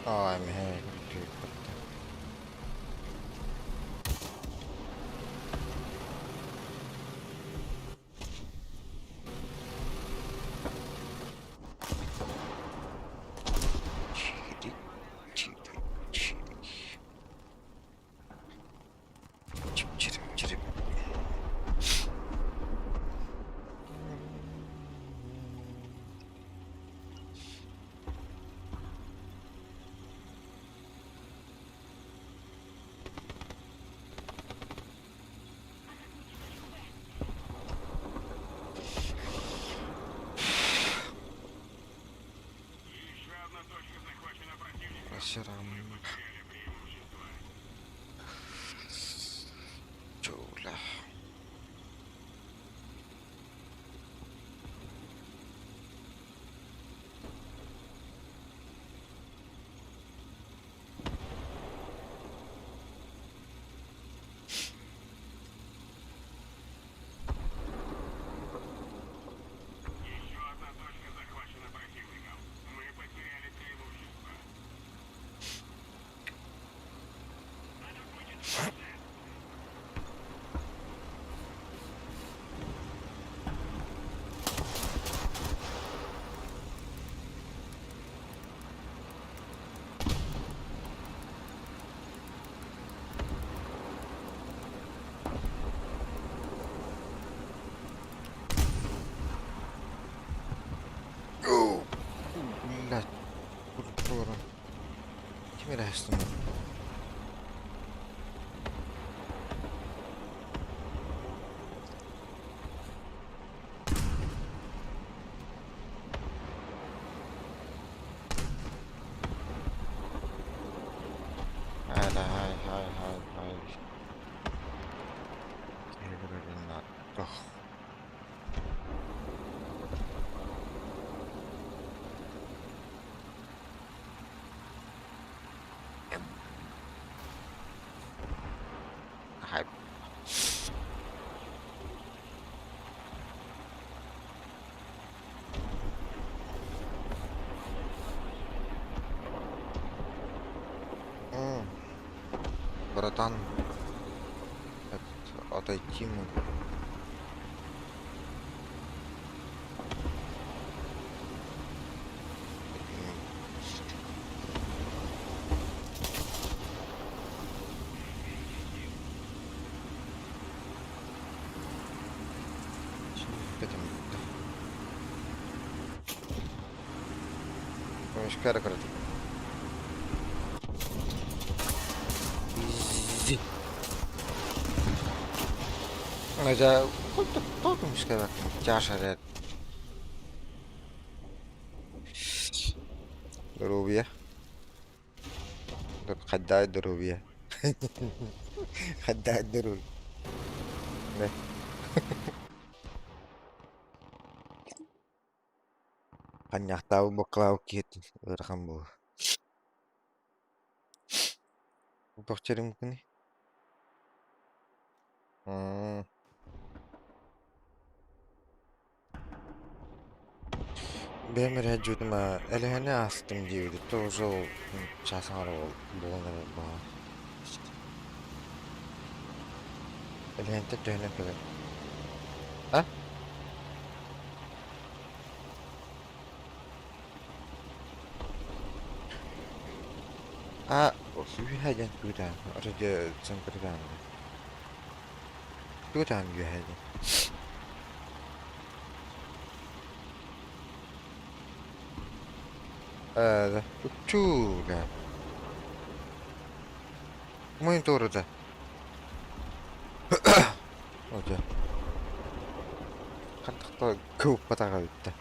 I'm here. Dude, what the cheaty, cheaty, cheaty, cheaty. Срам. Чула. Oh, блядь, культура. Кем растем? Хай. Я говорю, на. Ох. Хай. Братан, отойти могу. Мешкара короче. Aja, kok mешкара? Чаша, дорогие. Хаддай дорогие. Хаддай дорогие. Да. Каняхтау боклау кит. Рахам бу. Бохчерим кuni. Ben bir hücuduma elehine astım diyordu. Тоже o çasar ol. Boğulur bağ. İşte. Elehinde dönüp böyle. Ha? Yuhajan kudan. Arada sangkırdan. Kudan yuhajan. Uçuğla. Muito orada. Oca. Kantakta көп батаға өтті.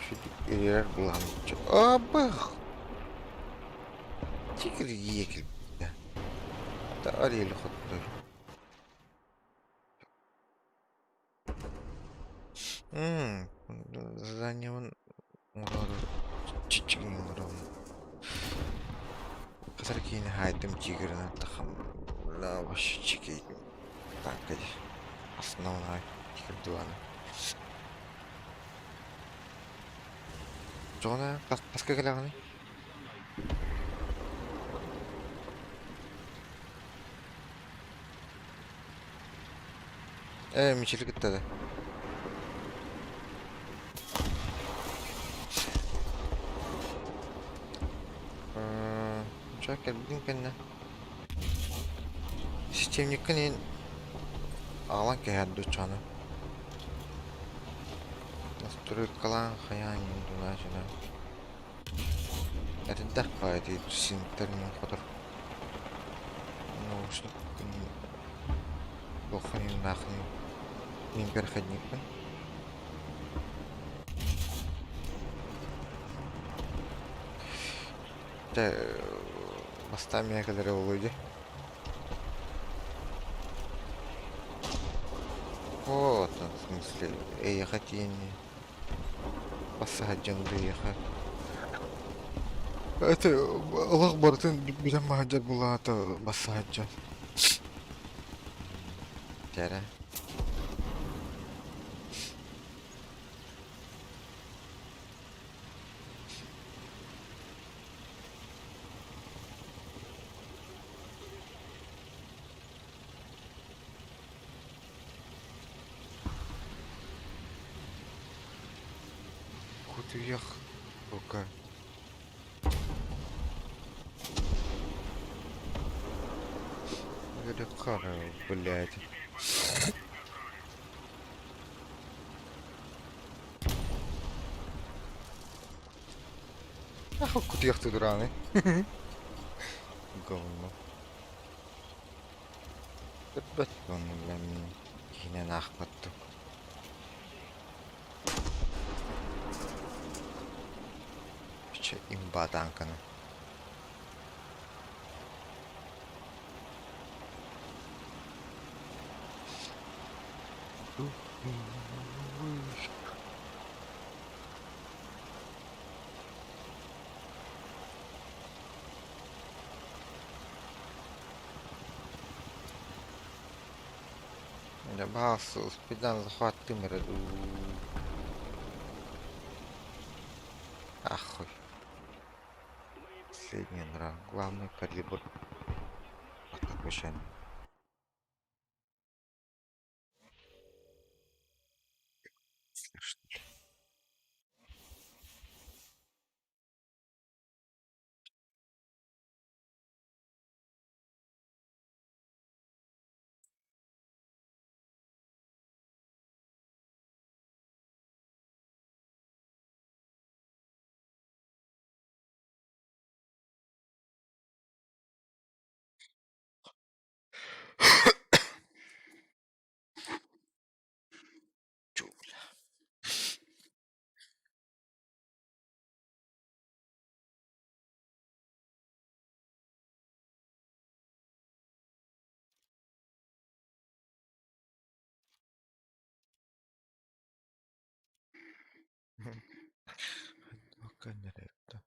Шүдік ерер бұлған. Абық! Тегір екіл бітті. Ата арелі құтты. Заданиевін ұлары чичігін ұларын. Қазір кейін хайдым тегірін тақым. Вообще чикейдім. Так, основная тегір дуаны. жоғына қасқа келағаны. Мичілік іттеді. Жоқ, келбейдің кәнне. Системникін ең ағалан кәйәді ұчаны. Настройкалан қаян ендуна жына. Әріндәк қайды синтермен қодар. Наушник күн бұқынын нақынын. Мен переходникпін. Бастан мекелері олойды. Вот, в смысле, ехать и не посадим доехать. Это Allah бартын бирен махаджар була ата басаджар. Тәрі. Куда ях? Пока. Кара, блядь. Ах, куда ях ты драный? Говно. Бәт говно, бля, мен кейінен ақпатты. Че имба танканы. Я бас, спидан захват тымыры. Ахуй. Средний нрав. Главный калибр. Отпущен. Слышно. Чу, бля. Ну-ка, не это.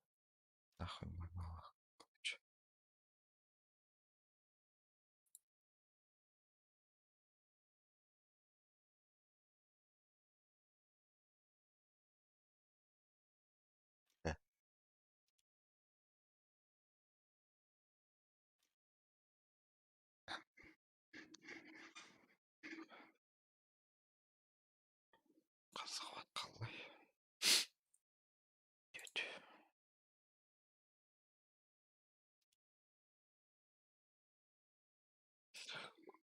Нахуй мало. Қазақ қалай? Нахуй вот.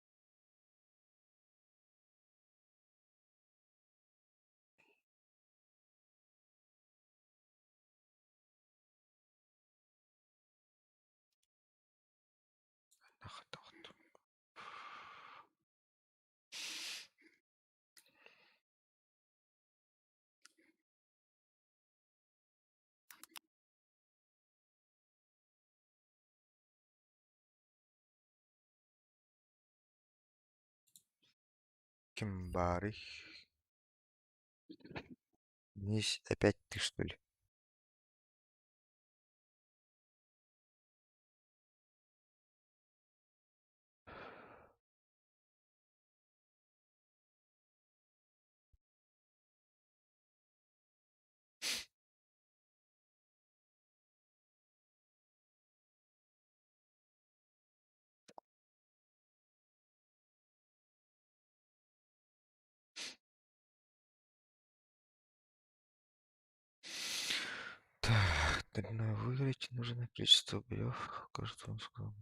Кимбарих. Здесь опять ты, что ли? Дальное выиграть нужно количество боев. Кажется, он сказал.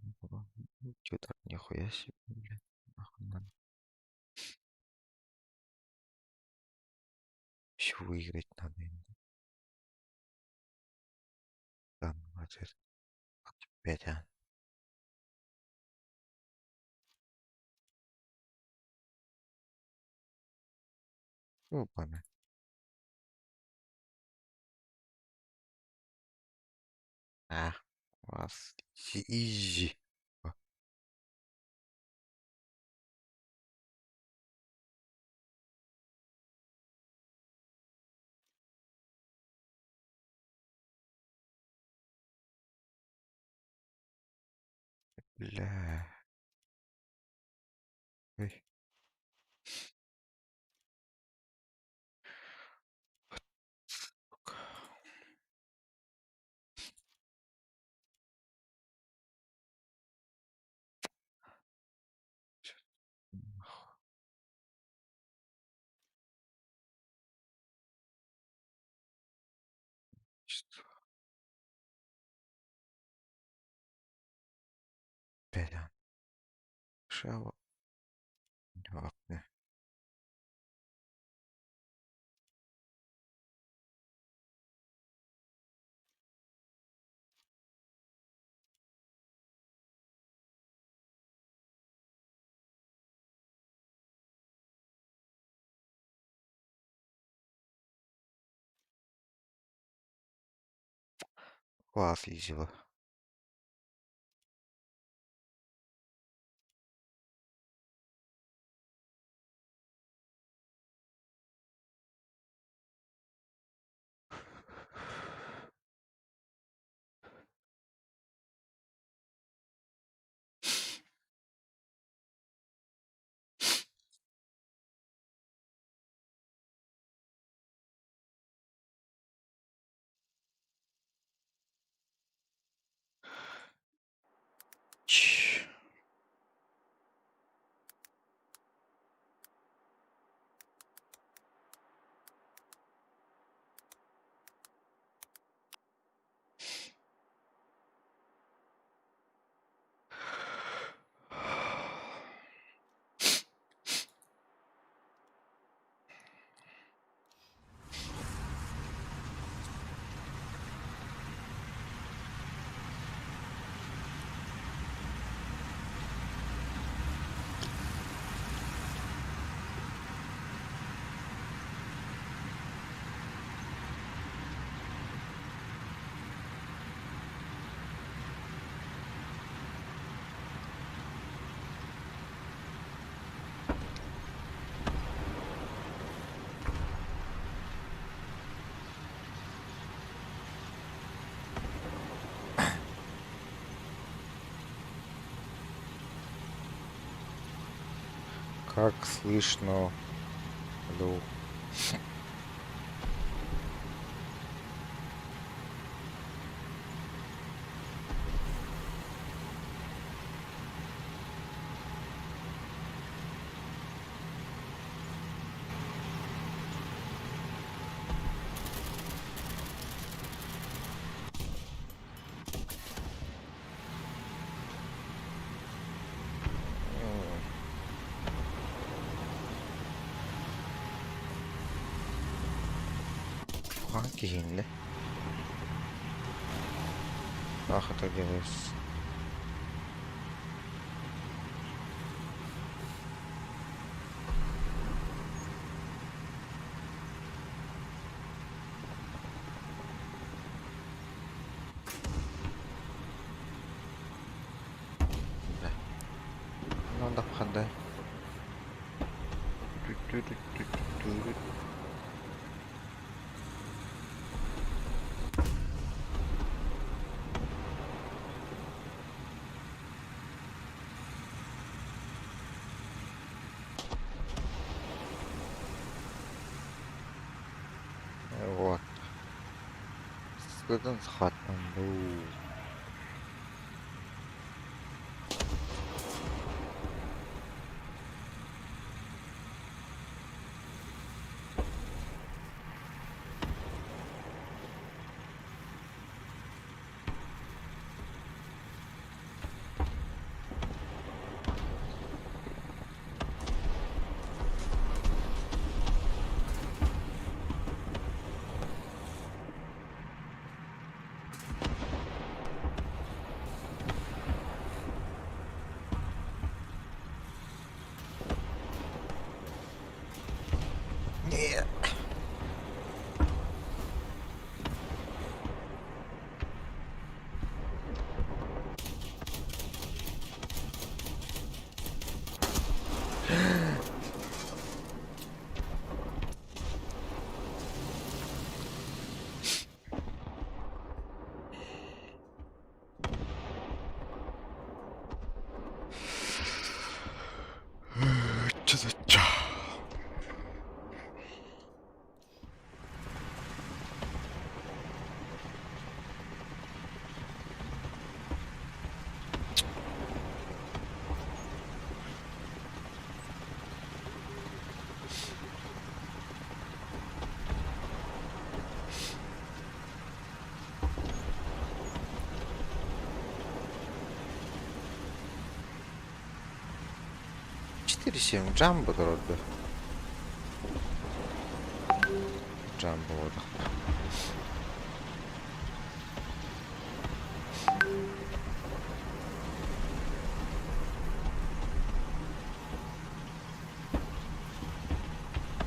Тьютор, нихуя себе, блядь. Нахуй надо. Еще выиграть надо. Да, молодец. Опять, а. Ну, память. А, у вас изи. О, бля. Ой, сука. Нахуй. Что? Опять, а. Шава. Ладно. Класс изила. Ч. Как слышно? Алло. Hangi hinli? Ahıta geliriz. Бля. Ну да, хандай. Вот. Sıkıldın sıkatman bu. Ча-ча-ча. Четыре семь джамбо дорога. Джамбо вот.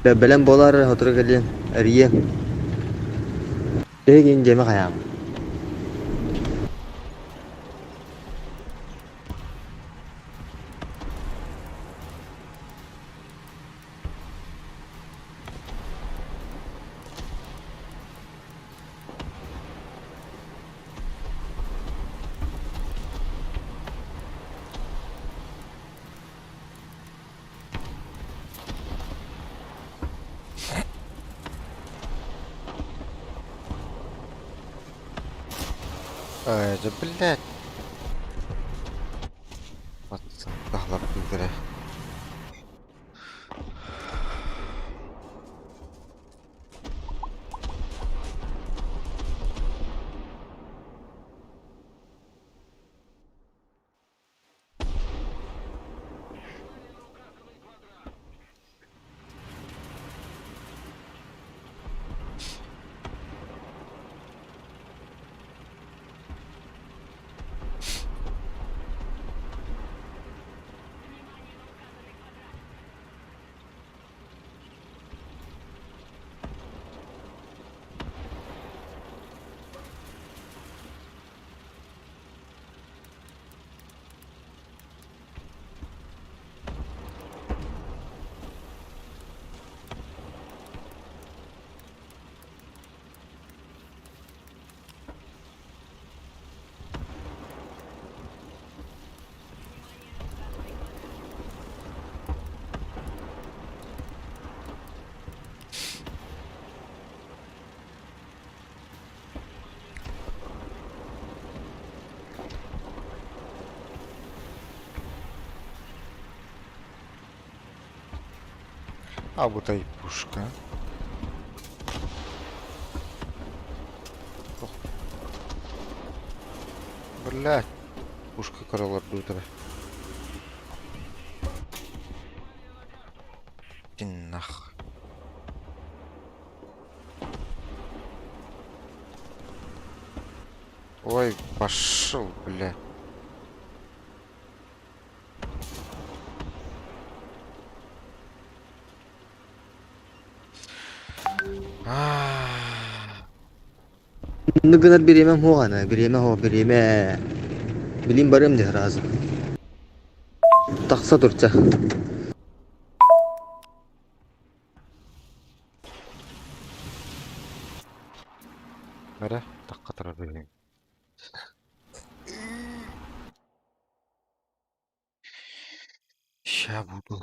Belem bolar hatırı gelin. Eriye. Egin jeme kayam. Да, блядь. Вот, дахлап билдире. А вот и пушка. Ох. Блядь. Пушка королар билдире. Иди нах. Ой, пошел, блядь. Nıgınar bir yemem ho ana. Bir yeme ho bir yeme. Bilim barım de razı. Taksa durca. Mere, takka tara bileyim. Ya budu.